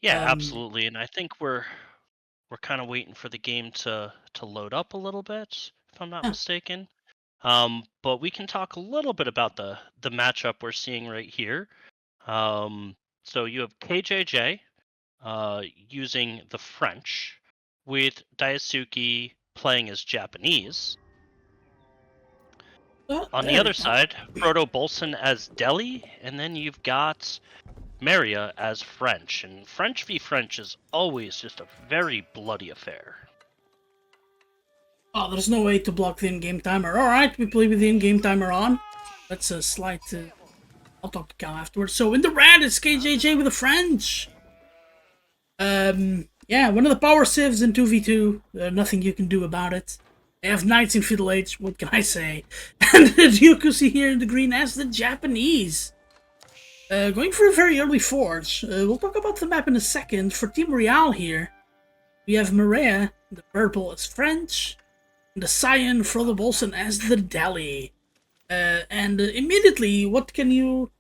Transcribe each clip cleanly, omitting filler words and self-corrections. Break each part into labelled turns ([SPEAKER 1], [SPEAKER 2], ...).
[SPEAKER 1] Yeah,
[SPEAKER 2] Um,
[SPEAKER 1] absolutely. And I think we're kind of waiting for the game to load up a little bit, if I'm not
[SPEAKER 2] yeah.
[SPEAKER 1] mistaken. But we can talk a little bit about the matchup we're seeing right here. Um, so you have KJJ using the French, with Dyusuki playing as Japanese.
[SPEAKER 2] Oh,
[SPEAKER 1] On the
[SPEAKER 2] there we
[SPEAKER 1] other
[SPEAKER 2] go.
[SPEAKER 1] side, Frodo Bolson as Delhi, and then you've got Marea as French. And French v French is always just a very bloody affair.
[SPEAKER 2] Oh, there's no way to block the in-game timer. Alright, we play with the in-game timer on. That's a slight... I'll talk to Cal afterwards. So in the red, it's KJJ with the French. Yeah, one of the power civs in 2v2. Nothing you can do about it. They have knights in Fiddle Age, what can I say? And the Dyusuki here in the green as the Japanese. Going for a very early forge. We'll talk about the map in a second. For Team Real here, we have Marea, the purple as French, and the cyan Frodo Bolson as the Delhi. And immediately, what can you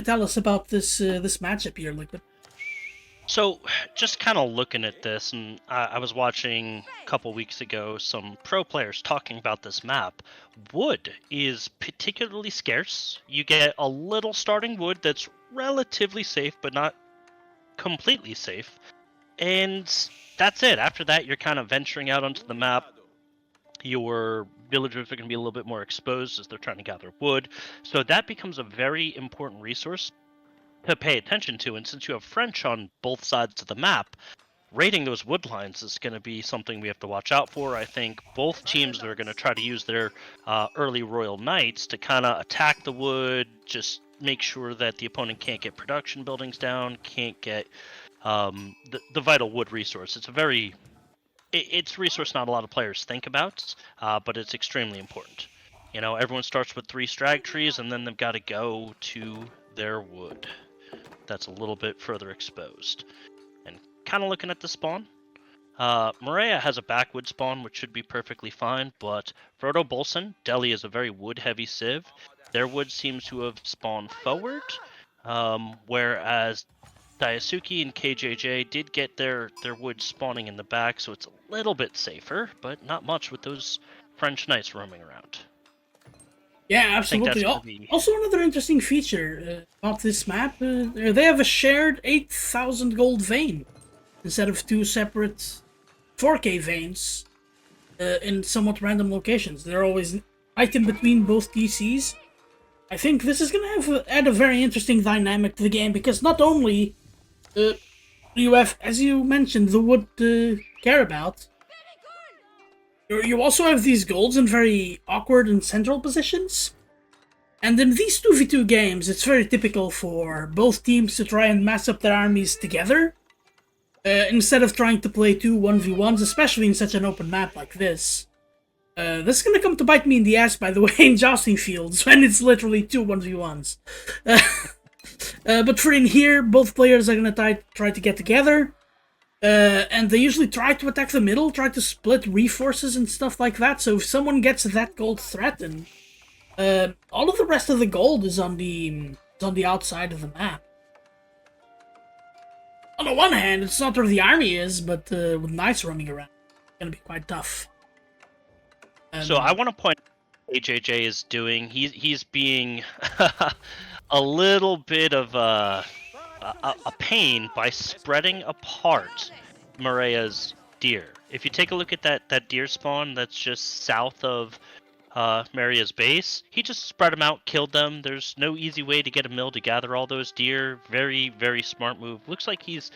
[SPEAKER 2] tell us about this matchup here, Liquid?
[SPEAKER 1] So, just kind of looking at this, and I was watching a couple weeks ago some pro players talking about this map. Wood is particularly scarce. You get a little starting wood that's relatively safe, but not completely safe. And that's it. After that, you're kind of venturing out onto the map. Your villagers are going to be a little bit more exposed as they're trying to gather wood. So that becomes a very important resource to pay attention to. And since you have French on both sides of the map, raiding those wood lines is going to be something we have to watch out for. I think both teams are going to try to use their early Royal Knights to kind of attack the wood, just make sure that the opponent can't get production buildings down, can't get the vital wood resource. It's a resource not a lot of players think about, but it's extremely important. You know, everyone starts with 3 strag trees, and then they've got to go to their wood. That's a little bit further exposed. And kind of looking at the spawn, Marea has a backwood spawn, which should be perfectly fine, but Frodo Bolson, Delhi is a very wood-heavy civ. Their wood seems to have spawned forward, whereas Dyusuki and KJJ did get their wood spawning in the back, so it's a little bit safer, but not much with those French knights roaming around.
[SPEAKER 2] Yeah,
[SPEAKER 1] I think that's
[SPEAKER 2] absolutely.
[SPEAKER 1] going to be...
[SPEAKER 2] Also, another interesting feature about this map, they have a shared 8,000 gold vein instead of 2 separate 4K veins in somewhat random locations. They're always right in between both PCs. I think this is going to add a very interesting dynamic to the game because not only you have, as you mentioned, the wood to care about, you also have these golds in very awkward and central positions. And in these 2v2 games, it's very typical for both teams to try and mass up their armies together, instead of trying to play 2 1v1s, especially in such an open map like this. This is gonna come to bite me in the ass, by the way, in jousting fields, when it's literally 2 1v1s. But for in here, both players are gonna try to get together, and they usually try to attack the middle, try to split reforces and stuff like that, so if someone gets that gold threatened, all of the rest of the gold is on the outside of the map. On the one hand, it's not where the army is, but with knights roaming around, it's gonna be quite tough.
[SPEAKER 1] So I want to point out what AJJ is doing. He's being a little bit of a pain by spreading apart Marea's deer. If you take a look at that deer spawn that's just south of Maria's base, he just spread them out, killed them. There's no easy way to get a mill to gather all those deer. Very, very smart move. Looks like he's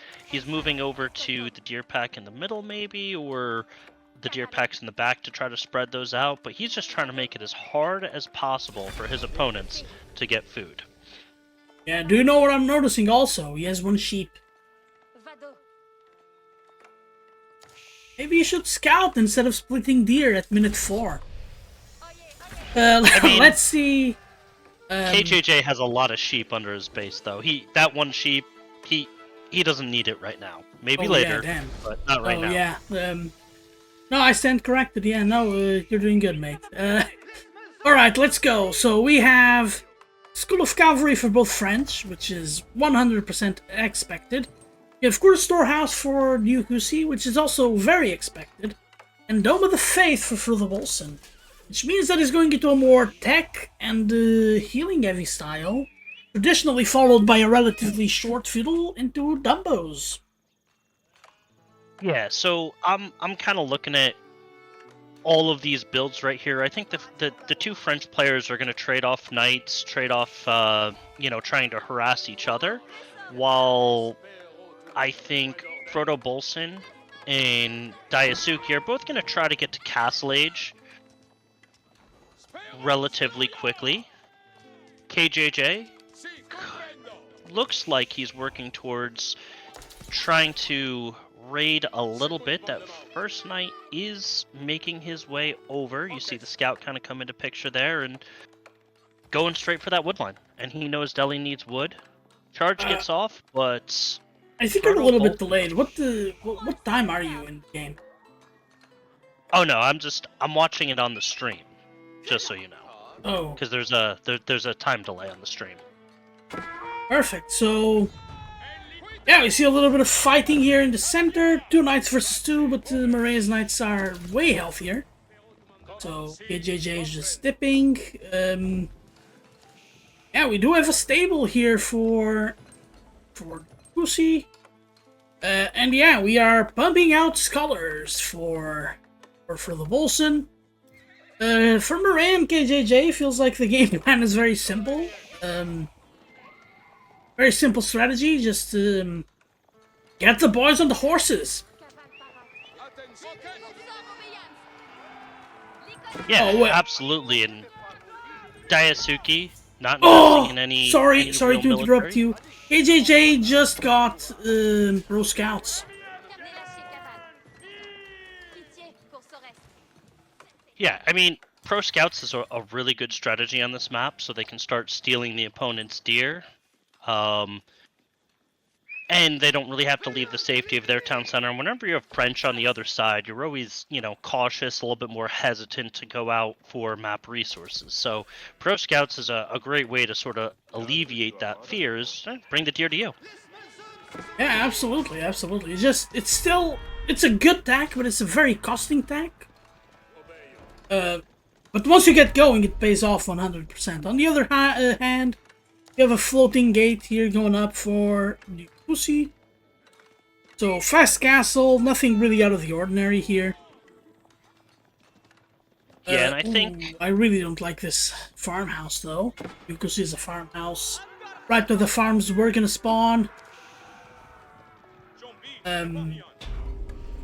[SPEAKER 1] moving over to the deer pack in the middle, maybe, or the deer packs in the back to try to spread those out. But he's just trying to make it as hard as possible for his opponents to get food.
[SPEAKER 2] Yeah, do you know what I'm noticing also? He has 1 sheep. Maybe you should scout instead of splitting deer at minute 4.
[SPEAKER 1] I mean,
[SPEAKER 2] let's see.
[SPEAKER 1] KJJ has a lot of sheep under his base, though. That 1 sheep, he doesn't need it right now. Maybe later,
[SPEAKER 2] yeah,
[SPEAKER 1] but not right now.
[SPEAKER 2] Yeah. No, I stand corrected. Yeah, no, you're doing good, mate. Alright, let's go. So we have School of Cavalry for both French, which is 100% expected. You have Court Storehouse for Dyusuki, which is also very expected, and Dome of the Faith for the Wilson, which means that he's going into a more tech and healing heavy style, traditionally followed by a relatively short fiddle into Dumbos.
[SPEAKER 1] Yeah, so I'm kind of looking at all of these builds right here. I think the two French players are going to trade off knights, trade off trying to harass each other, while I think Frodo Bolson and Dyusuki are both going to try to get to Castle Age relatively quickly. KJJ looks like he's working towards trying to raid a little bit. That first knight is making his way over. You see the scout kind of come into picture there and going straight for that wood line. And he knows Delhi needs wood. Charge gets off, but
[SPEAKER 2] I think I'm a little bit delayed. What time are you in the game?
[SPEAKER 1] Oh no, I'm watching it on the stream, just so you know.
[SPEAKER 2] Oh,
[SPEAKER 1] Because there's a time delay on the stream.
[SPEAKER 2] perfect. So, yeah, we see a little bit of fighting here in the center. 2 knights versus 2, but Marea's knights are way healthier. So KJJ is just dipping. Yeah, we do have a stable here for Lucy. And yeah, we are pumping out scholars for the Wilson. For Marea and KJJ, feels like the game plan is very simple. Very simple strategy, just get the boys on the horses.
[SPEAKER 1] Yeah,
[SPEAKER 2] Oh, wait.
[SPEAKER 1] absolutely. And Dyusuki not
[SPEAKER 2] Oh,
[SPEAKER 1] investing in any.
[SPEAKER 2] sorry
[SPEAKER 1] any
[SPEAKER 2] to
[SPEAKER 1] real
[SPEAKER 2] interrupt
[SPEAKER 1] military.
[SPEAKER 2] you. KJJ just got pro scouts.
[SPEAKER 1] Yeah, I mean, Pro Scouts is a really good strategy on this map, so they can start stealing the opponent's deer. And they don't really have to leave the safety of their town center. And whenever you have French on the other side, you're always, cautious, a little bit more hesitant to go out for map resources. So Pro Scouts is a great way to sort of alleviate that fear, is bring the deer to you.
[SPEAKER 2] Yeah, absolutely. It's a good tack, but it's a very costing tack. But once you get going, it pays off 100%. On the other hand, you have a floating gate here going up for the Pussy. So, fast castle, nothing really out of the ordinary here.
[SPEAKER 1] Yeah, and I think...
[SPEAKER 2] I really don't like this farmhouse, though. Because it's a farmhouse. Right where the farms were gonna spawn.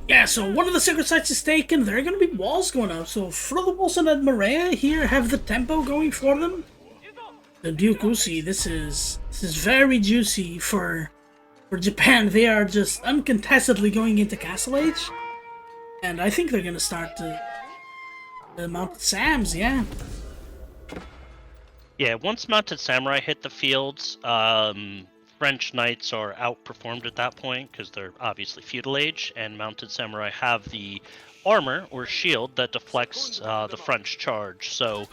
[SPEAKER 2] Yeah, so one of the secret sites is taken. There are gonna be walls going up. So Frodo Wilson and Marea here have the tempo going for them. The Dyusuki, this is very juicy for Japan. They are just uncontestedly going into Castle Age. And I think they're gonna start the Mounted Sams, yeah.
[SPEAKER 1] Yeah, once Mounted Samurai hit the fields, French Knights are outperformed at that point because they're obviously feudal age, and Mounted Samurai have the armor or shield that deflects the French charge. So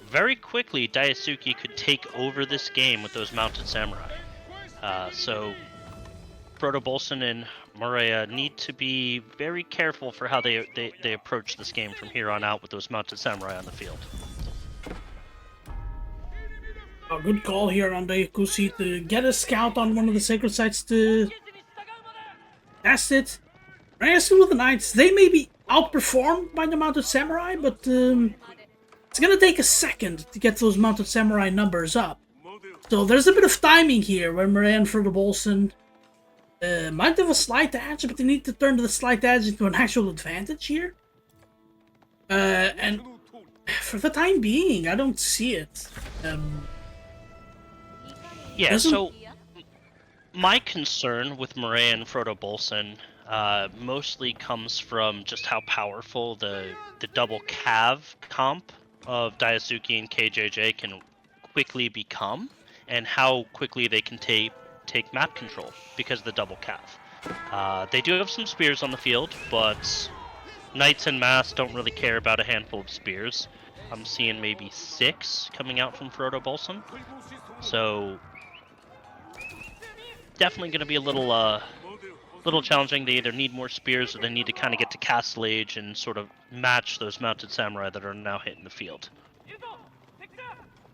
[SPEAKER 1] very quickly, Dyusuki could take over this game with those Mounted Samurai. So Frodo Bolson and Marea need to be very careful for how they approach this game from here on out with those Mounted Samurai on the field.
[SPEAKER 2] A good call here on Dyusuki to get a scout on one of the sacred sites to test it. As with the knights, they may be outperformed by the Mounted Samurai, but it's gonna take a second to get those Mounted Samurai numbers up. So there's a bit of timing here where Marea and Frodo Bolson might have a slight edge, but they need to turn the slight edge into an actual advantage here. And for the time being, I don't see it.
[SPEAKER 1] Yeah, so my concern with Marea and Frodo Bolson mostly comes from just how powerful the double cav comp of Dyusuki and KJJ can quickly become, and how quickly they can take map control because of the double cav. They do have some spears on the field, but Knights en masse don't really care about a handful of spears. I'm seeing maybe 6 coming out from Frodo Bolson. So definitely going to be a little little challenging. They either need more spears or they need to kind of get to Castle Age and sort of match those mounted samurai that are now hitting the field.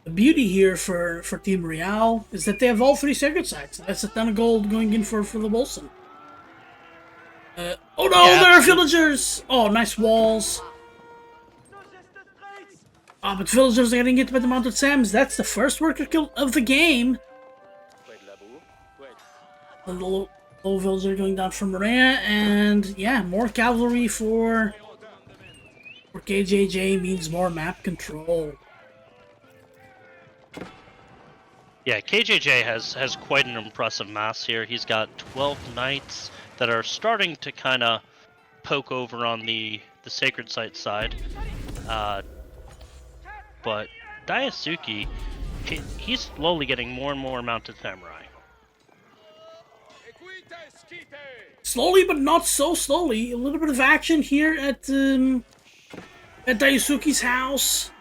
[SPEAKER 2] The beauty here for Team Real is that they have all 3 sacred sites. That's a ton of gold going in for the Bolson. Oh no,
[SPEAKER 1] Yeah,
[SPEAKER 2] there are villagers! Oh, nice walls. Ah, but villagers are getting hit by the mounted Sams. That's the first worker kill of the game. A low villager going down from Marea, and yeah, more cavalry for KJJ means more map control.
[SPEAKER 1] Yeah, KJJ has quite an impressive mass here. He's got 12 knights that are starting to kind of poke over on the sacred site side. But Dyusuki, he's slowly getting more and more mounted samurai.
[SPEAKER 2] Slowly, but not so slowly. A little bit of action here at Dyusuki's house.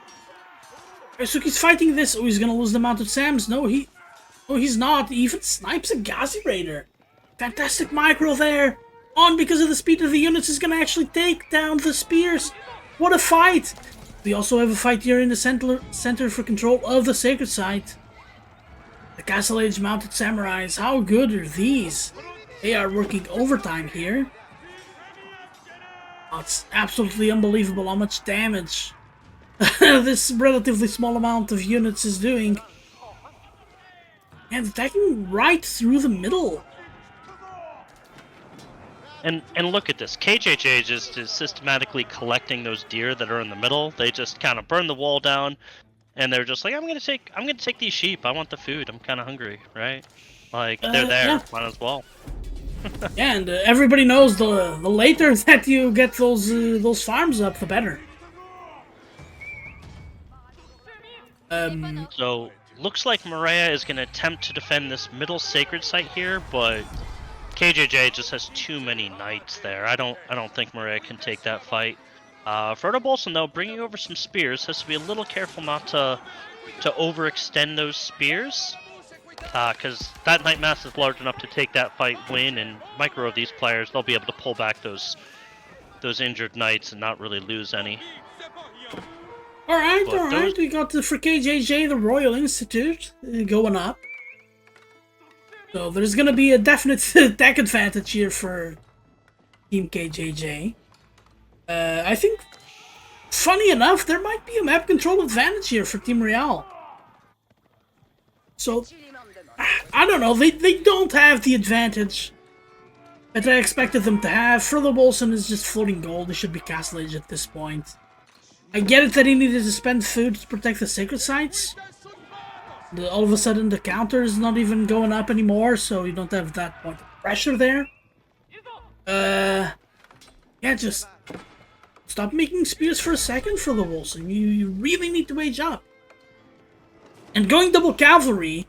[SPEAKER 2] Dyusuki's fighting this. Oh, he's gonna lose the mounted Sams. No, he's not. He even snipes a Ghazi Raider. Fantastic micro there. On because of the speed of the units is gonna actually take down the spears. What a fight! We also have a fight here in the center for control of the sacred site. The Castle Age mounted samurais. How good are these? They are working overtime here. Oh, it's absolutely unbelievable how much damage this relatively small amount of units is doing. And attacking right through the middle.
[SPEAKER 1] And look at this. KJJ just is systematically collecting those deer that are in the middle. They just kind of burn the wall down, and they're just like, I'm gonna take these sheep. I want the food. I'm kind of hungry, right? Like they're there.
[SPEAKER 2] Yeah.
[SPEAKER 1] Might as well.
[SPEAKER 2] Yeah, and everybody knows the later that you get those farms up, the better.
[SPEAKER 1] So looks like Marea is gonna attempt to defend this middle sacred site here, but KJJ just has too many knights there. I don't think Marea can take that fight. Frodo Bolson though, bringing over some spears, has to be a little careful not to overextend those spears, because that knight mass is large enough to take that fight win, and micro of these players, they'll be able to pull back those injured knights and not really lose any.
[SPEAKER 2] Alright, we got for KJJ the Royal Institute going up. So there's gonna be a definite attack advantage here for Team KJJ. I think, funny enough, there might be a map control advantage here for Team Real. So, I don't know, they don't have the advantage that I expected them to have. Frodo Bolson is just floating gold, he should be Castle Age at this point. I get it that he needed to spend food to protect the sacred sites. All of a sudden the counter is not even going up anymore, so you don't have that point of pressure there. Yeah, just stop making spears for a second for the Wilson. You really need to wage up. And going double cavalry,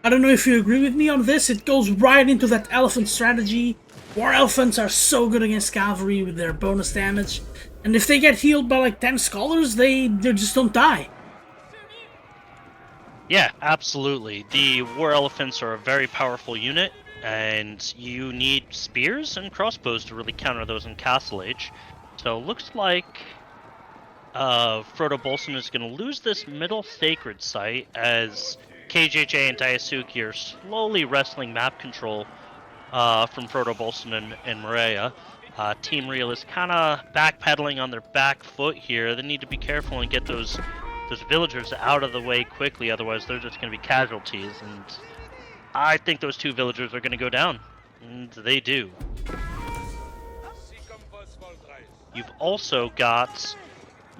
[SPEAKER 2] I don't know if you agree with me on this, it goes right into that elephant strategy. War elephants are so good against cavalry with their bonus damage, and if they get healed by like 10 scholars, they just don't die.
[SPEAKER 1] Yeah, absolutely. The war elephants are a very powerful unit, and you need spears and crossbows to really counter those in Castle Age. So looks like Frodo Bolson is going to lose this middle sacred site as KJJ and Dyusuki are slowly wrestling map control from Frodo Bolson and Marea. Team Real is kind of backpedaling on their back foot here. They need to be careful and get those villagers out of the way quickly, otherwise they're just going to be casualties, and I think those 2 villagers are going to go down, and they do. You've also got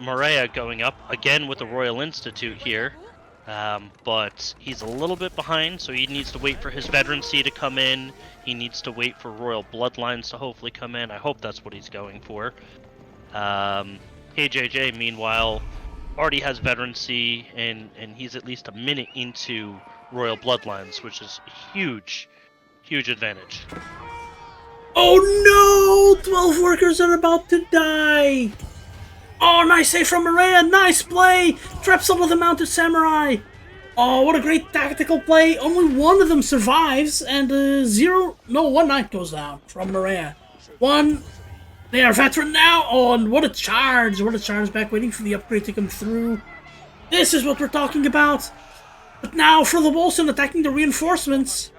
[SPEAKER 1] Marea going up, again with the Royal Institute here, but he's a little bit behind, so he needs to wait for his veterancy to come in. He needs to wait for Royal Bloodlines to hopefully come in. I hope that's what he's going for. KJJ, meanwhile, already has veterancy, and he's at least a minute into Royal Bloodlines, which is a huge advantage.
[SPEAKER 2] Oh no! 12 workers are about to die! Oh, nice save from Marea! Nice play! Traps all of the mounted samurai! Oh, what a great tactical play! Only one of them survives, and one knight goes down from Marea. One, they are veteran now. Oh, and what a charge! What a charge back, waiting for the upgrade to come through. This is what we're talking about. But now, for the Wilson attacking the reinforcements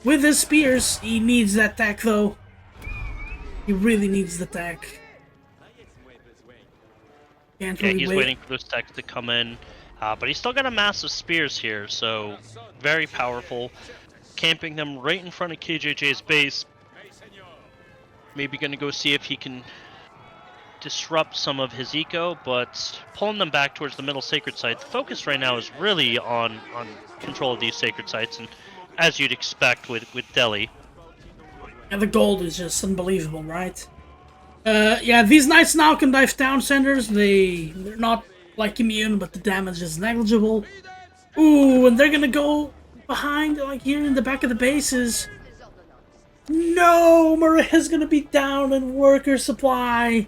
[SPEAKER 2] with his spears. He needs that tech, though. He really needs the tech. Can't
[SPEAKER 1] Yeah,
[SPEAKER 2] really
[SPEAKER 1] he's
[SPEAKER 2] wait.
[SPEAKER 1] waiting for those techs to come in. But he's still got a massive spears here, so very powerful. Camping them right in front of KJJ's base. Maybe gonna go see if he can disrupt some of his eco, but pulling them back towards the middle sacred site. The focus right now is really on control of these sacred sites, and as you'd expect with Delhi.
[SPEAKER 2] And the gold is just unbelievable, right? Yeah, these knights now can dive town centers. They're not like immune, but the damage is negligible. Ooh, and they're gonna go behind, like here in the back of the bases. No, Marea's gonna be down in worker supply.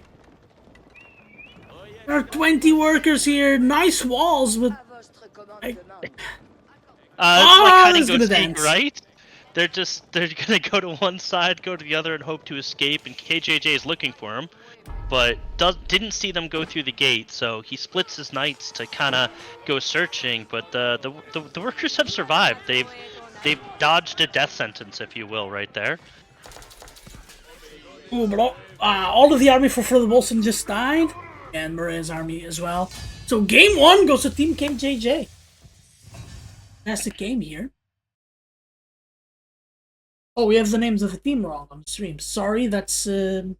[SPEAKER 2] There are 20 workers here. Nice walls, but
[SPEAKER 1] It's like
[SPEAKER 2] Ah,
[SPEAKER 1] hide and
[SPEAKER 2] it's
[SPEAKER 1] go
[SPEAKER 2] gonna
[SPEAKER 1] seek,
[SPEAKER 2] dance.
[SPEAKER 1] right? They're gonna go to one side, go to the other, and hope to escape. And KJJ is looking for him, but didn't see them go through the gate. So he splits his knights to kind of go searching. But the workers have survived. They've dodged a death sentence, if you will, right there.
[SPEAKER 2] Ooh, but all of the army for Further Wilson just died, and Marea's army as well. So game 1 goes to Team KJJ. Fantastic game here. Oh, we have the names of the team wrong on the stream. Sorry, that's not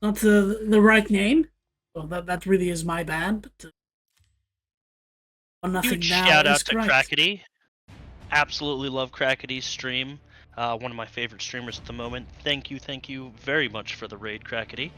[SPEAKER 2] the right name. Well, that really is my bad. But 1-0
[SPEAKER 1] Huge
[SPEAKER 2] now
[SPEAKER 1] shout out
[SPEAKER 2] is
[SPEAKER 1] to
[SPEAKER 2] correct.
[SPEAKER 1] Crackety. Absolutely love Crackety's stream. One of my favorite streamers at the moment. Thank you very much for the raid, Crackety.